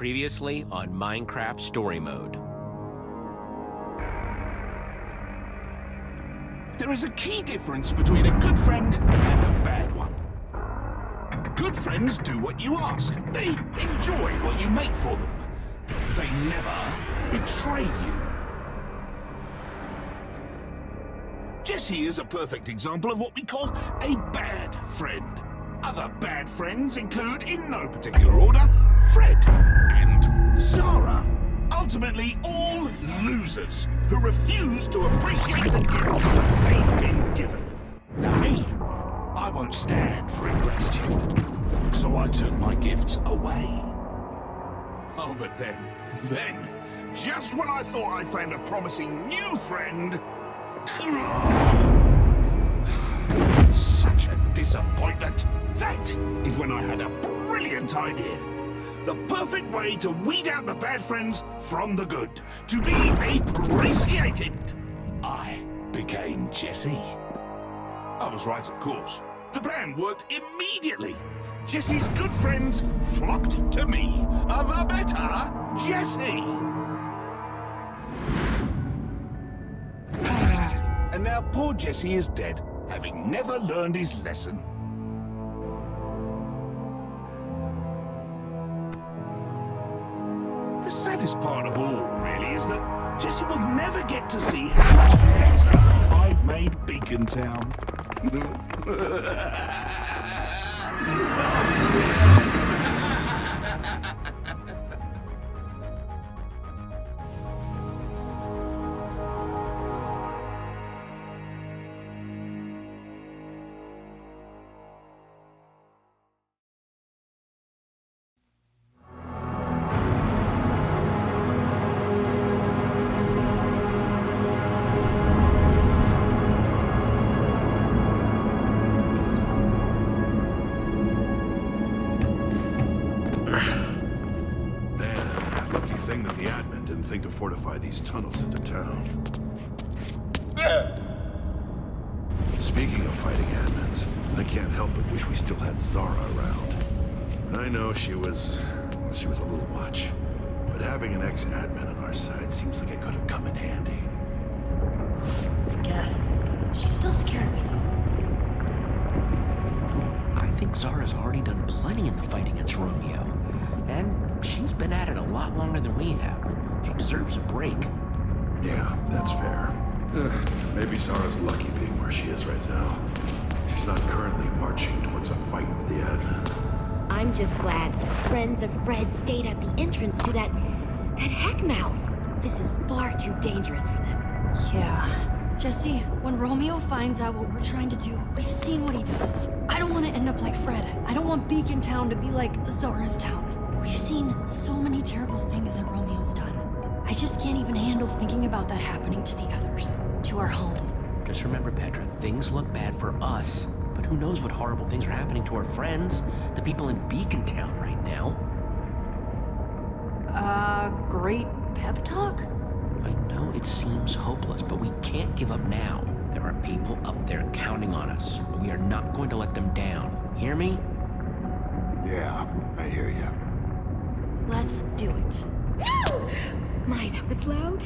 Previously on Minecraft Story Mode. There is a key difference between a good friend and a bad one. Good friends do what you ask. They enjoy what you make for them. They never betray you. Jesse is a perfect example of what we call a bad friend. Other bad friends include, in no particular order, Fred and Sarah. Ultimately, all losers who refuse to appreciate the gifts they've been given. Now me, I won't stand for ingratitude, so I took my gifts away. Oh, but then, just when I thought I'd found a promising new friend, such a disappointment. That is when I had a brilliant idea. The perfect way to weed out the bad friends from the good. To be appreciated. I became Jesse. I was right, of course. The plan worked immediately. Jesse's good friends flocked to me. The better Jesse. And now poor Jesse is dead, having never learned his lesson. The saddest part of all, really, is that Jesse will never get to see how much better I've made Beacontown. To fortify these tunnels into town. Speaking of fighting admins, I can't help but wish we still had Zara around. I know she was a little much, but having an ex-admin on our side seems like it could have come in handy. I guess. She still scared me, though. I think Zara's already done plenty in the fight against Romeo, and she's been at it a lot longer than we have. She deserves a break. Yeah, that's fair. Maybe Zara's lucky being where she is right now. She's not currently marching towards a fight with the admin. I'm just glad friends of Fred stayed at the entrance to that heck mouth. This is far too dangerous for them. Yeah. Jesse, when Romeo finds out what we're trying to do, we've seen what he does. I don't want to end up like Fred. I don't want Beacontown to be like Zara's town. We've seen so many terrible things that Romeo's done. I just can't even handle thinking about that happening to the others, to our home. Just remember, Petra, things look bad for us, but who knows what horrible things are happening to our friends, the people in Beacontown right now. Great pep talk? I know it seems hopeless, but we can't give up now. There are people up there counting on us, and we are not going to let them down. Hear me? Yeah, I hear you. Let's do it. My, that was loud.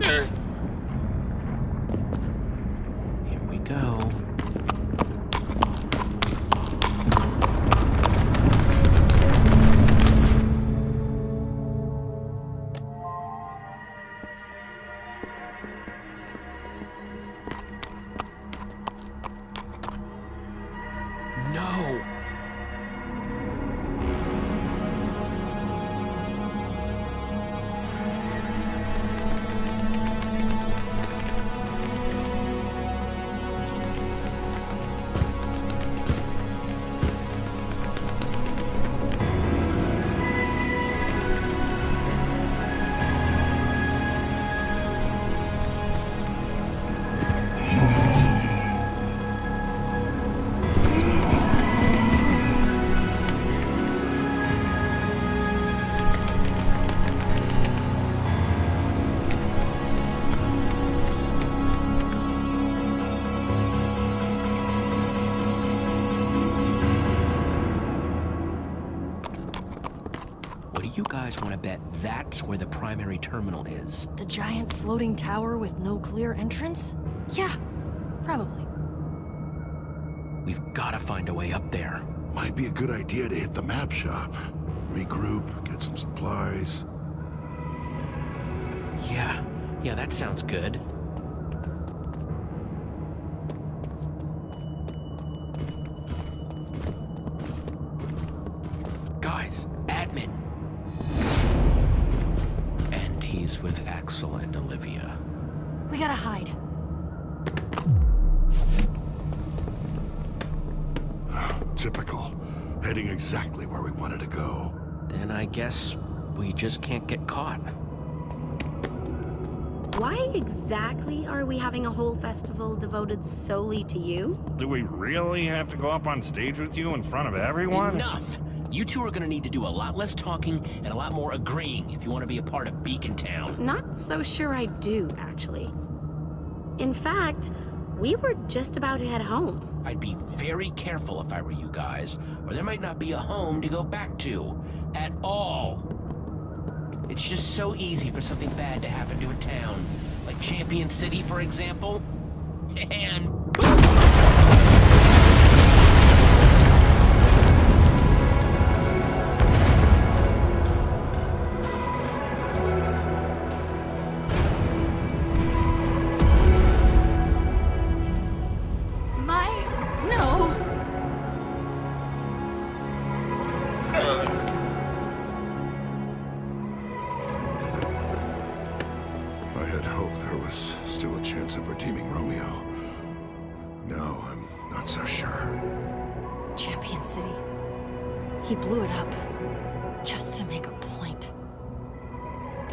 Here we go. No! I bet that's where the primary terminal is. The giant floating tower with no clear entrance? Yeah, probably. We've got to find a way up there. Might be a good idea to hit the map shop. Regroup, get some supplies. Yeah, that sounds good. Guys, admin. And he's with Axel and Olivia. We gotta hide. Typical. Heading exactly where we wanted to go. Then I guess we just can't get caught. Why exactly are we having a whole festival devoted solely to you? Do we really have to go up on stage with you in front of everyone? Enough! You two are gonna need to do a lot less talking and a lot more agreeing if you want to be a part of Beacontown. Not so sure I do, actually. In fact, we were just about to head home. I'd be very careful if I were you guys, or there might not be a home to go back to. At all. It's just so easy for something bad to happen to a town. Like Champion City, for example. And No! I had hoped there was still a chance of redeeming Romeo. No, I'm not so sure. Champion City. He blew it up. Just to make a point.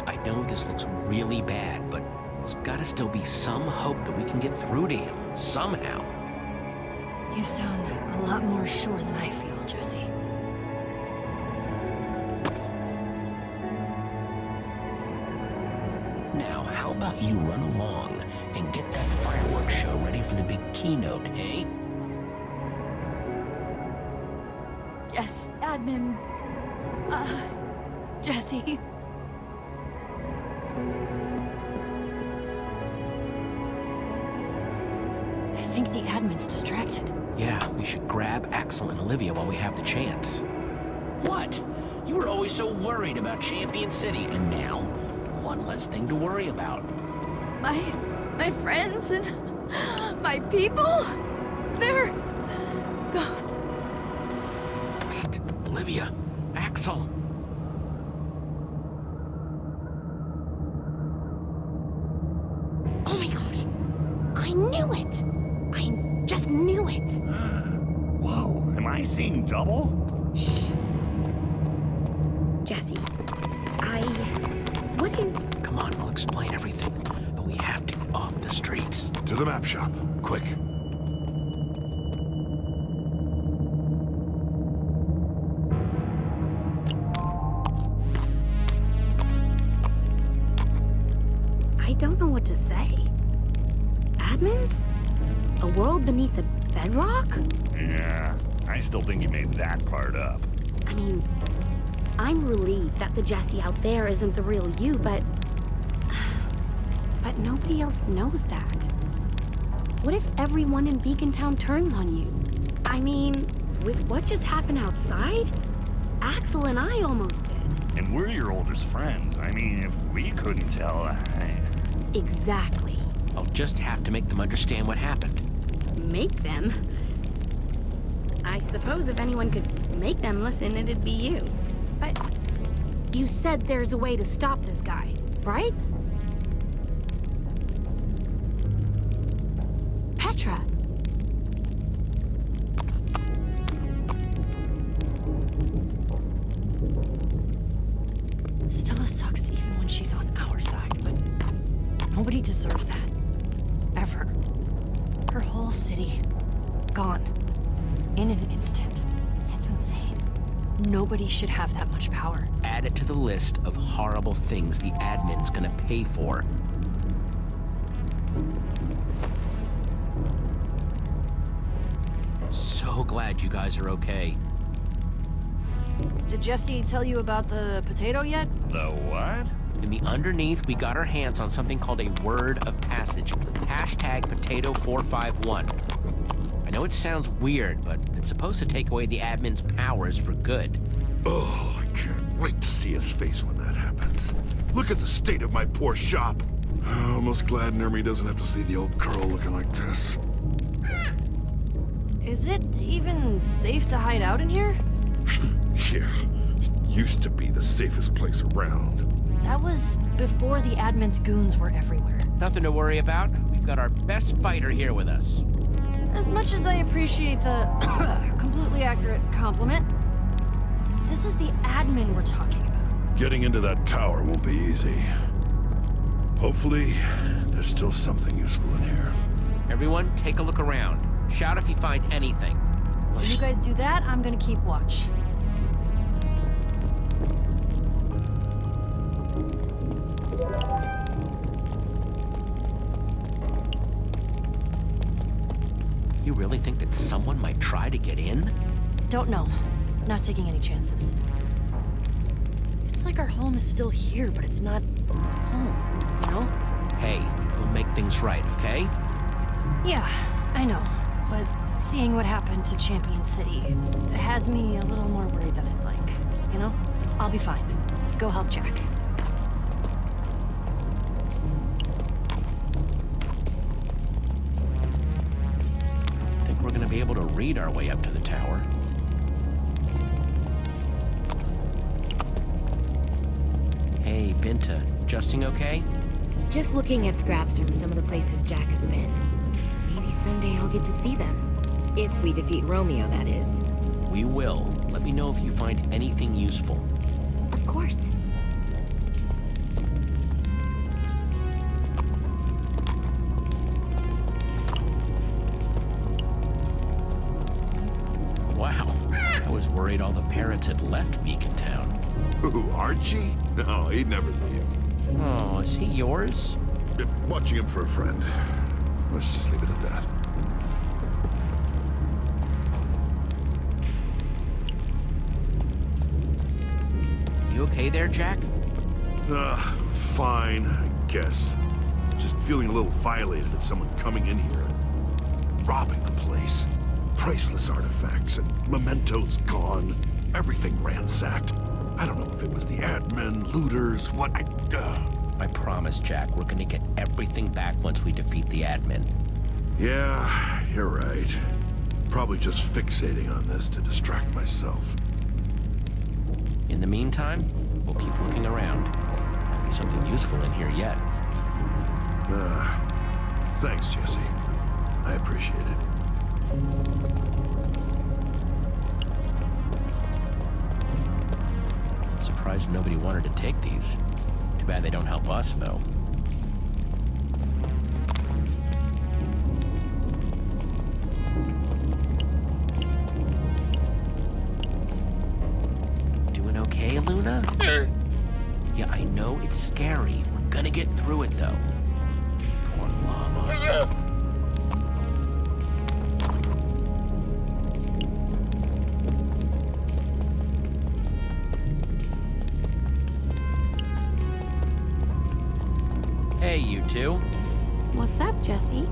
I know this looks really bad, but there's gotta still be some hope that we can get through to him, somehow. You sound a lot more sure than I feel, Jesse. Now, how about you run along and get that fireworks show ready for the big keynote, eh? Yes, admin. Jesse. I think the admin's distracted. Yeah, we should grab Axel and Olivia while we have the chance. What? You were always so worried about Champion City, and now, one less thing to worry about. My friends and my people, they're gone. Psst, Olivia, Axel. Oh my gosh! I knew it! I just knew it! Whoa, am I seeing double? Shh. Jesse, what is... Come on, I'll explain everything, but we have to get off the streets. To the map shop, quick. I don't know what to say. Admins? A world beneath the bedrock? Yeah, I still think you made that part up. I mean, I'm relieved that the Jesse out there isn't the real you, but nobody else knows that. What if everyone in Beacontown turns on you? I mean, with what just happened outside, Axel and I almost did. And we're your oldest friends. I mean, if we couldn't tell, Exactly. I'll just have to make them understand what happened. Make them? I suppose if anyone could make them listen, it'd be you. But you said there's a way to stop this guy, right? Petra. Stella sucks even when she's on our side, but nobody deserves that. Ever. Her whole city, gone. In an instant. It's insane. Nobody should have that much power. Add it to the list of horrible things the admin's gonna pay for. So glad you guys are okay. Did Jesse tell you about the potato yet? The what? In the underneath, we got our hands on something called a word of passage. Hashtag potato451. I know it sounds weird, but it's supposed to take away the admin's powers for good. Oh, I can't wait to see his face when that happens. Look at the state of my poor shop. Almost glad Nermy doesn't have to see the old girl looking like this. Is it even safe to hide out in here? Yeah, it used to be the safest place around. That was before the admin's goons were everywhere. Nothing to worry about. We've got our best fighter here with us. As much as I appreciate the completely accurate compliment, this is the admin we're talking about. Getting into that tower won't be easy. Hopefully, there's still something useful in here. Everyone, take a look around. Shout if you find anything. While you guys do that, I'm gonna keep watch. You really think that someone might try to get in? Don't know. Not taking any chances. It's like our home is still here, but it's not home, you know? Hey, we'll make things right, okay? Yeah, I know. But seeing what happened to Champion City has me a little more worried than I'd like, you know? I'll be fine. Go help Jack. Think we're gonna be able to read our way up to the tower. Hey, Binta, adjusting okay? Just looking at scraps from some of the places Jack has been. Maybe someday I'll get to see them. If we defeat Romeo, that is. We will. Let me know if you find anything useful. Of course. Wow, I was worried all the parrots had left Beacontown. Who, Archie? No, he'd never leave. Oh, is he yours? Been watching him for a friend. Let's just leave it at that. You okay there, Jack? Fine, I guess. Just feeling a little violated at someone coming in here and robbing the place. Priceless artifacts and mementos gone. Everything ransacked. I don't know if it was the admin, looters, what I promise, Jack, we're gonna get everything back once we defeat the admin. Yeah, you're right. Probably just fixating on this to distract myself. In the meantime, we'll keep looking around. Might be something useful in here yet. Thanks, Jesse. I appreciate it. Surprised nobody wanted to take these. Too bad they don't help us, though. Doing okay, Luna? Yeah, I know it's scary. We're gonna get through it, though. Poor llama. Hey, you two. What's up, Jesse?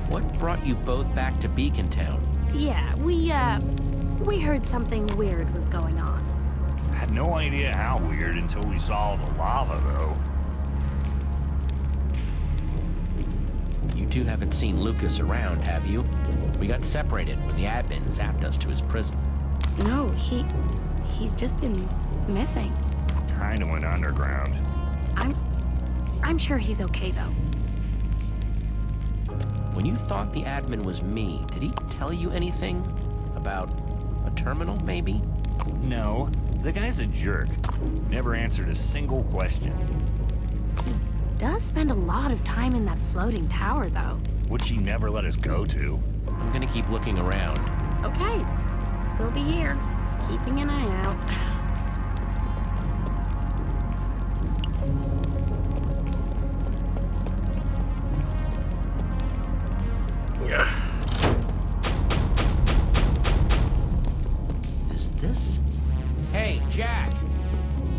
What brought you both back to Beacontown? Yeah, we heard something weird was going on. Had no idea how weird until we saw the lava, though. You two haven't seen Lucas around, have you? We got separated when the admin zapped us to his prison. No, he's just been missing. Kinda went underground. I'm sure he's okay, though. When you thought the admin was me, did he tell you anything? About a terminal, maybe? No, the guy's a jerk. Never answered a single question. He does spend a lot of time in that floating tower, though. Which he never let us go to. I'm gonna keep looking around. Okay, we'll be here, keeping an eye out. this? Hey, Jack!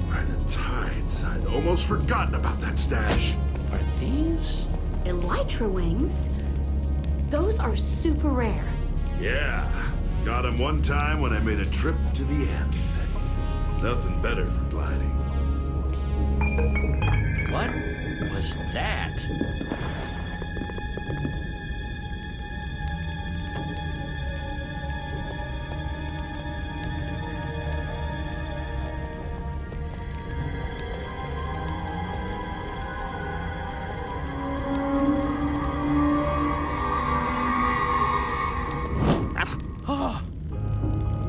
By the tides, I'd almost forgotten about that stash. Are these? Elytra wings? Those are super rare. Yeah, got him one time when I made a trip to the end. Nothing better for gliding. What was that?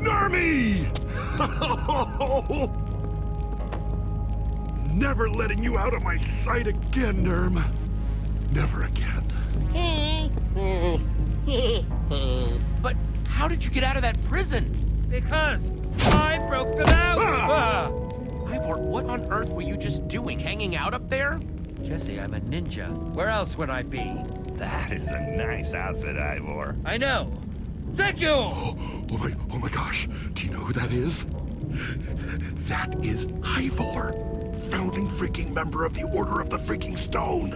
Nermy! Never letting you out of my sight again, Nerm. Never again. But how did you get out of that prison? Because I broke them out! Ivor, what on earth were you just doing? Hanging out up there? Jesse, I'm a ninja. Where else would I be? That is a nice outfit, Ivor. I know. Thank you! Oh my gosh. Do you know who that is? That is Ivor, founding freaking member of the Order of the Freaking Stone.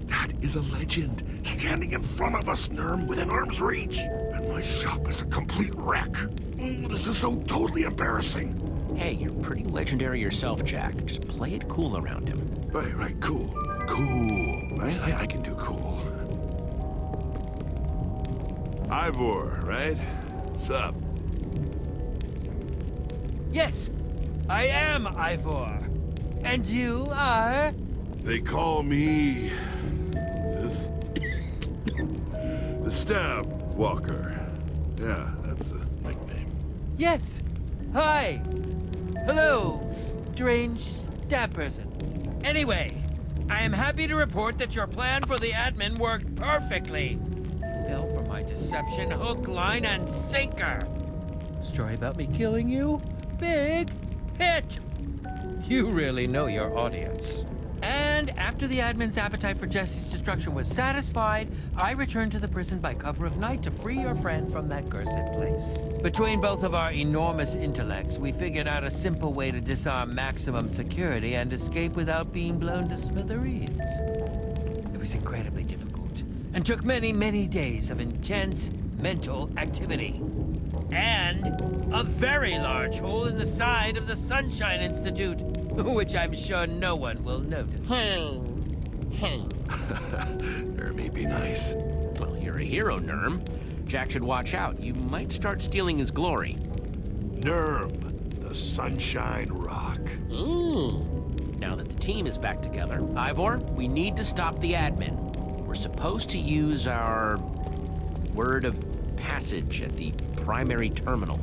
That is a legend, standing in front of us, Nerm, within arm's reach. And my shop is a complete wreck. This is so totally embarrassing. Hey, you're pretty legendary yourself, Jack. Just play it cool around him. Right, cool. Cool. I can do cool. Ivor, right? Sup? Yes, I am Ivor. And you are? They call me... this... the Stab Walker. Yeah, that's a nickname. Yes. Hi. Hello, strange stab person. Anyway, I am happy to report that your plan for the admin worked perfectly. You fell for my deception hook, line, and sinker. Story about me killing you? Big hit. You really know your audience. And after the admin's appetite for Jesse's destruction was satisfied, I returned to the prison by cover of night to free your friend from that cursed place. Between both of our enormous intellects, we figured out a simple way to disarm maximum security and escape without being blown to smithereens. It was incredibly difficult and took many, many days of intense mental activity. And a very large hole in the side of the Sunshine Institute, which I'm sure no one will notice. Nermy, be nice. Well, you're a hero, Nerm. Jack should watch out. You might start stealing his glory. Nerm, the Sunshine Rock. Now that the team is back together, Ivor, we need to stop the admin. We're supposed to use our word of passage at the primary terminal.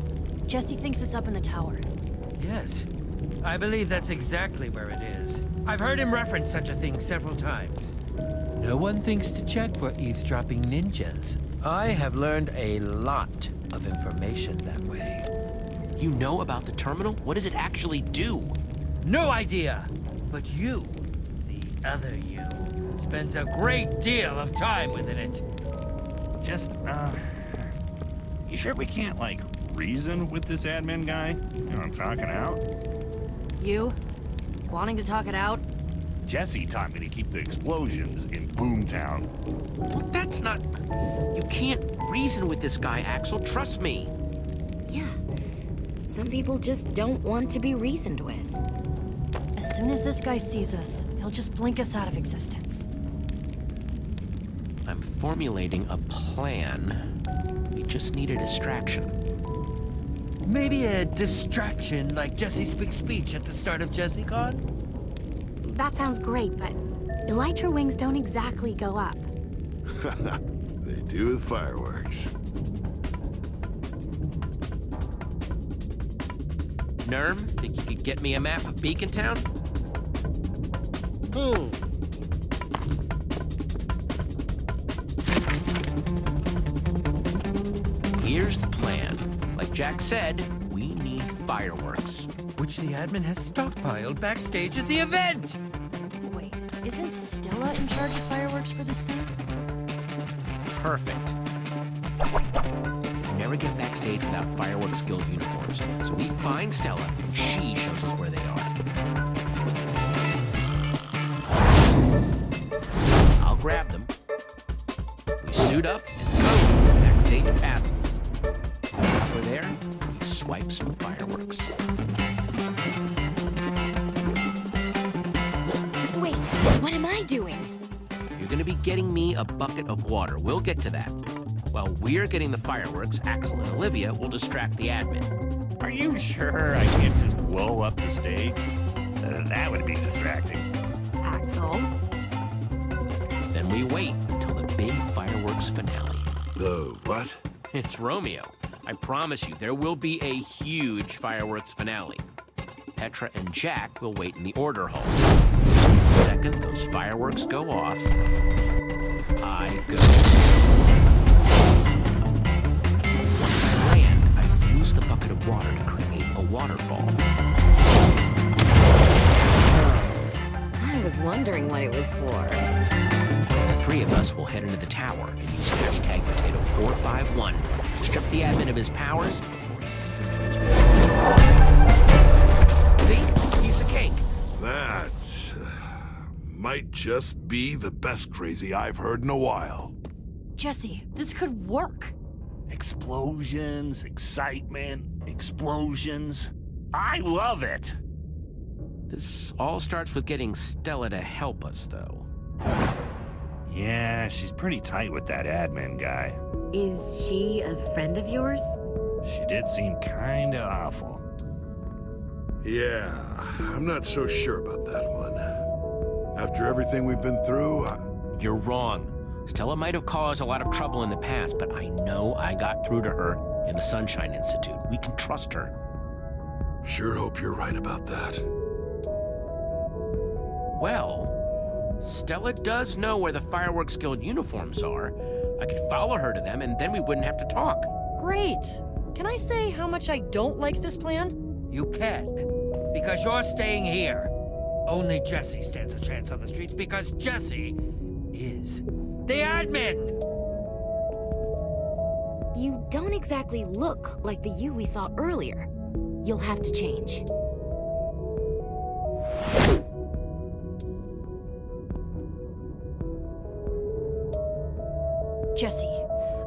Jesse thinks it's up in the tower. Yes, I believe that's exactly where it is. I've heard him reference such a thing several times. No one thinks to check for eavesdropping ninjas. I have learned a lot of information that way. You know about the terminal? What does it actually do? No idea! But you, the other you, spends a great deal of time within it. You sure we can't, like, reason with this admin guy? You know, I'm talking out. You? Wanting to talk it out? Jesse taught me to keep the explosions in Boomtown. But that's not... You can't reason with this guy, Axel. Trust me. Yeah. Some people just don't want to be reasoned with. As soon as this guy sees us, he'll just blink us out of existence. I'm formulating a plan. We just need a distraction. Maybe a distraction like Jesse's big speech at the start of JesseCon? That sounds great, but elytra wings don't exactly go up. They do with fireworks. Nerm, think you could get me a map of Beacontown? Here's the plan. Like Jack said, we need fireworks. Which the admin has stockpiled backstage at the event! Wait, isn't Stella in charge of fireworks for this thing? Perfect. never get backstage without Fireworks Guild uniforms. So we find Stella, and she shows us where they are. I'll grab them. We suit up, and boom, backstage passes. Once we're there, we swipe some fireworks. Wait, what am I doing? You're gonna be getting me a bucket of water. We'll get to that. While we're getting the fireworks, Axel and Olivia will distract the admin. Are you sure I can't just blow up the stage? That would be distracting. Axel? Then we wait until the big fireworks finale. The what? It's Romeo. I promise you, there will be a huge fireworks finale. Petra and Jack will wait in the order hall. The second those fireworks go off, I go. Once I land, I use the bucket of water to create a waterfall. I was wondering what it was for. And the three of us will head into the tower and use hashtag Potato451 to strip the admin of his powers before he even knows what. See? Piece of cake. That might just be the best crazy I've heard in a while. Jesse, this could work. Explosions, excitement, explosions. I love it. This all starts with getting Stella to help us, though. Yeah, she's pretty tight with that admin guy. Is she a friend of yours? She did seem kinda awful. Yeah, I'm not so sure about that one. After everything we've been through, You're wrong. Stella might have caused a lot of trouble in the past, but I know I got through to her in the Sunshine Institute. We can trust her. sure hope you're right about that. Well, Stella does know where the Fireworks Guild uniforms are. I could follow her to them, and then we wouldn't have to talk. Great. Can I say how much I don't like this plan? You can, because you're staying here. Only Jesse stands a chance on the streets because Jesse is the admin. You don't exactly look like the you we saw earlier. You'll have to change. Jesse,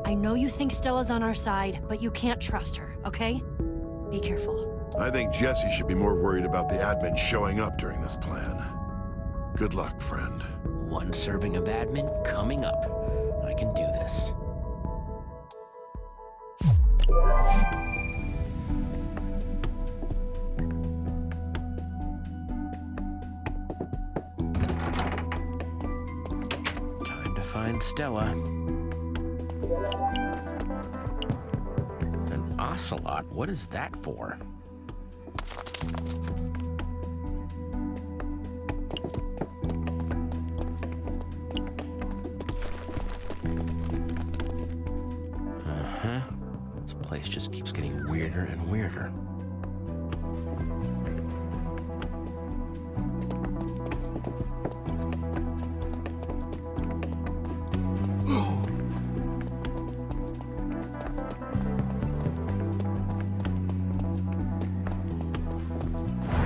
I know you think Stella's on our side, but you can't trust her, okay? Be careful. I think Jesse should be more worried about the admin showing up during this plan. Good luck, friend. One serving of admin coming up. I can do this. Time to find Stella. An ocelot? What is that for? This place just keeps getting weirder and weirder.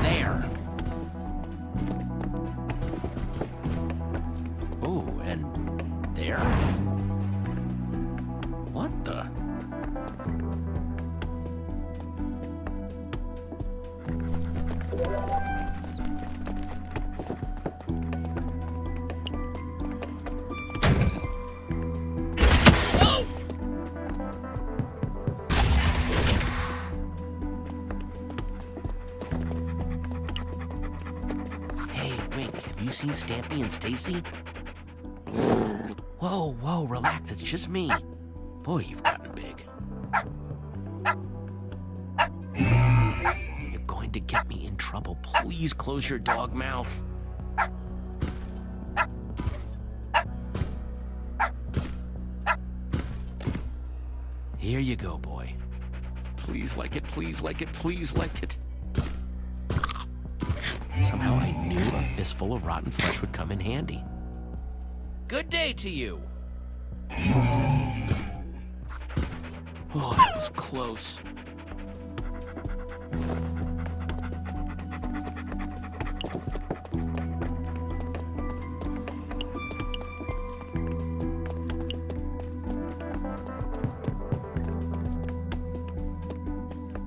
There. Oh, and there. What the? Hey, Wink, have you seen Stampy and Stacy? Whoa, relax, it's just me. Boy, you've gotten big. You're going to get me in trouble. Please close your dog mouth. Here you go, boy. Please like it, please like it, please like it. Somehow I knew a fistful of rotten flesh would come in handy. Good day to you. Oh, that was close.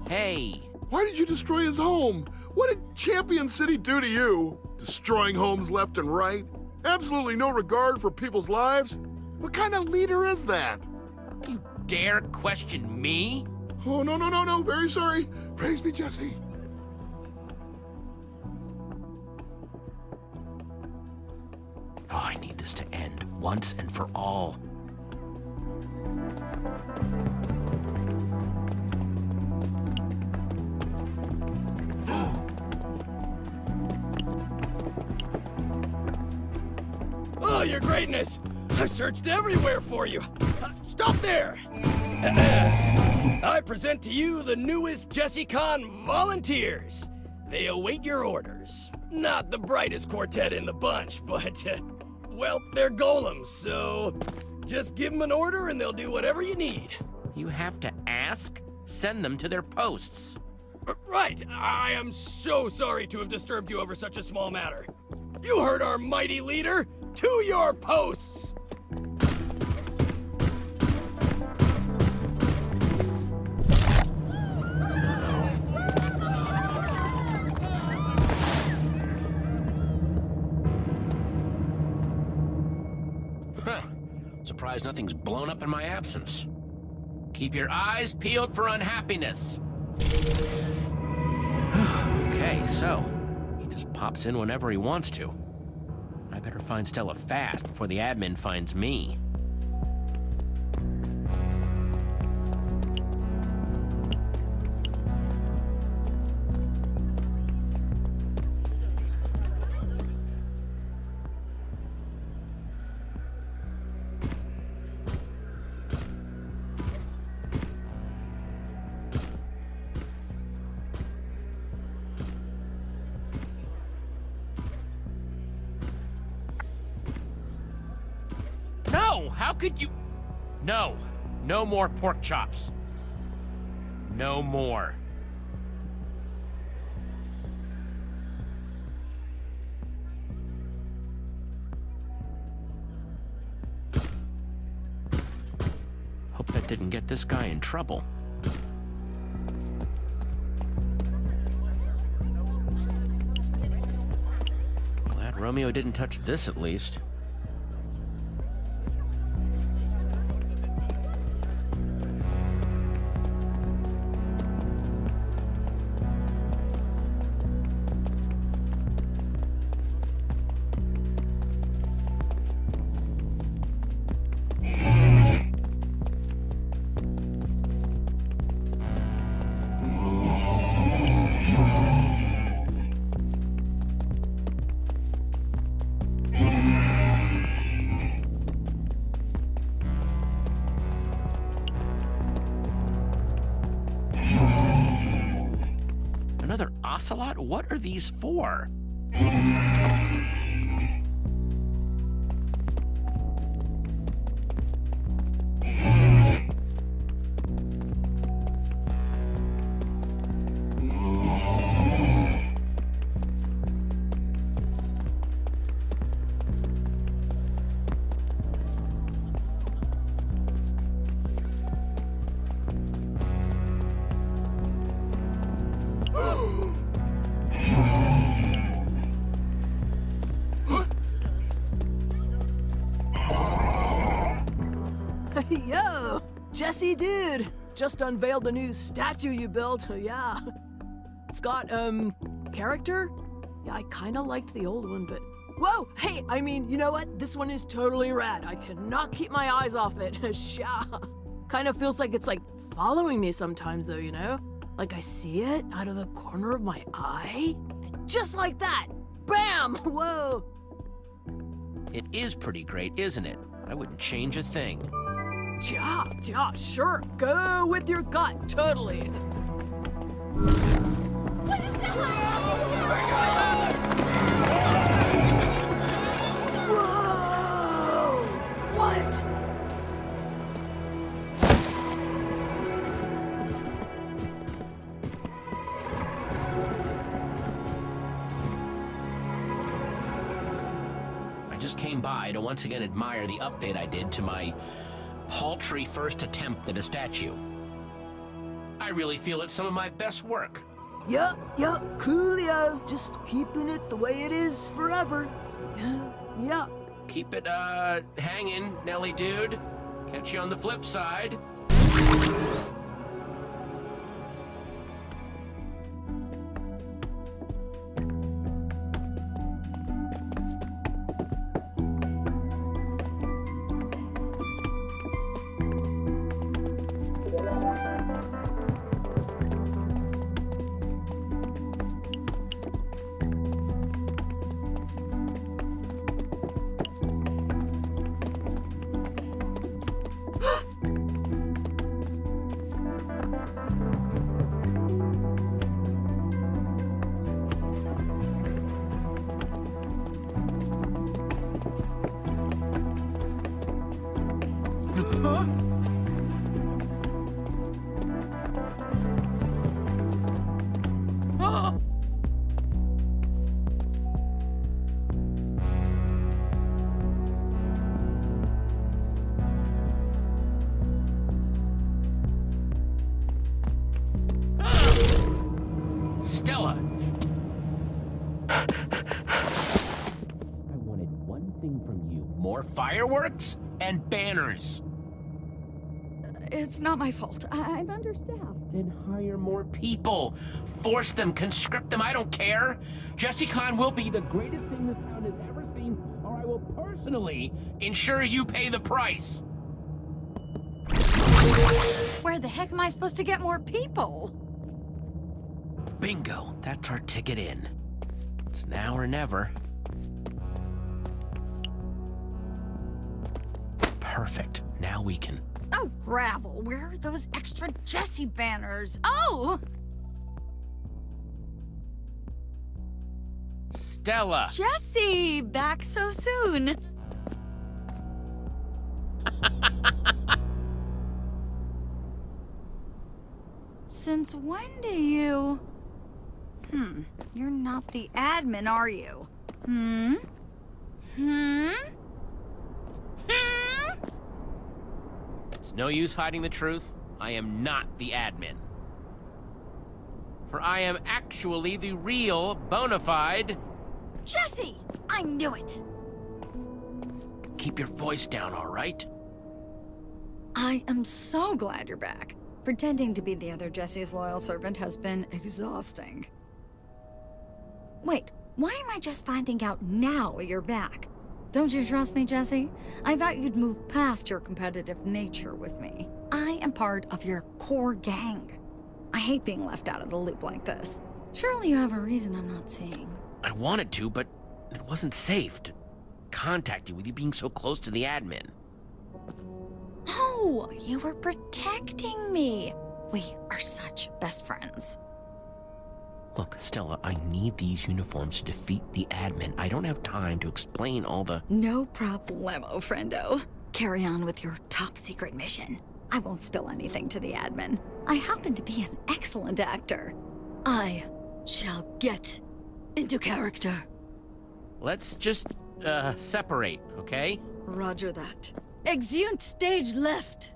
Hey. Why did you destroy his home? What did Champion City do to you? Destroying homes left and right? Absolutely no regard for people's lives? What kind of leader is that? You dare question me? Oh, no. Very sorry. Praise be, Jesse. Oh, I need this to end once and for all. Oh, your greatness! I searched everywhere for you. Stop there! I present to you the newest Jesse Con volunteers. They await your orders. Not the brightest quartet in the bunch, but, well, they're golems, so just give them an order and they'll do whatever you need. You have to ask? Send them to their posts. Right. I am so sorry to have disturbed you over such a small matter. You heard our mighty leader. To your posts! Huh. Surprised nothing's blown up in my absence. Keep your eyes peeled for unhappiness. Okay, so he just pops in whenever he wants to. I better find Stella fast before the admin finds me. No! How could you... No. No more pork chops. No more. Hope that didn't get this guy in trouble. Glad Romeo didn't touch this at least. Another ocelot? What are these for? Yo! Jesse, dude! Just unveiled the new statue you built, yeah. It's got, character? Yeah, I kinda liked the old one, but... Whoa! Hey, I mean, you know what? This one is totally rad. I cannot keep my eyes off it. Sha! Kinda feels like it's, like, following me sometimes, though, you know? Like I see it out of the corner of my eye. And just like that! Bam! Whoa! It is pretty great, isn't it? I wouldn't change a thing. Yeah, sure. Go with your gut, totally. What is that? Whoa! What? just came by to once again admire the update I did to my paltry first attempt at a statue. I really feel it's some of my best work. Yup, coolio. Just keeping it the way it is forever. Yeah. Keep it, hanging, Nelly dude. Catch you on the flip side. Huh? Stella! I wanted one thing from you. More fireworks and banners. It's not my fault. I'm understaffed. Then hire more people. Force them, conscript them, I don't care. Jesse Con will be the greatest thing this town has ever seen, or I will personally ensure you pay the price. Where the heck am I supposed to get more people? Bingo, that's our ticket in. It's now or never. Perfect. Now we can... Oh, gravel. Where are those extra Jesse banners? Oh! Stella! Jesse! Back so soon. Since when do you... You're not the admin, are you? It's no use hiding the truth. I am not the admin. For I am actually the real, bona fide... Jesse! I knew it! Keep your voice down, all right? I am so glad you're back. Pretending to be the other Jesse's loyal servant has been exhausting. Wait, why am I just finding out now you're back? Don't you trust me, Jesse? I thought you'd move past your competitive nature with me. I am part of your core gang. I hate being left out of the loop like this. Surely you have a reason I'm not seeing. I wanted to, but it wasn't safe to contact you with you being so close to the admin. Oh, you were protecting me. We are such best friends. Look, Stella, I need these uniforms to defeat the admin. I don't have time to explain all the... No problemo, friendo. Carry on with your top secret mission. I won't spill anything to the admin. I happen to be an excellent actor. I shall get into character. Let's just, separate, okay? Roger that. Exeunt stage left.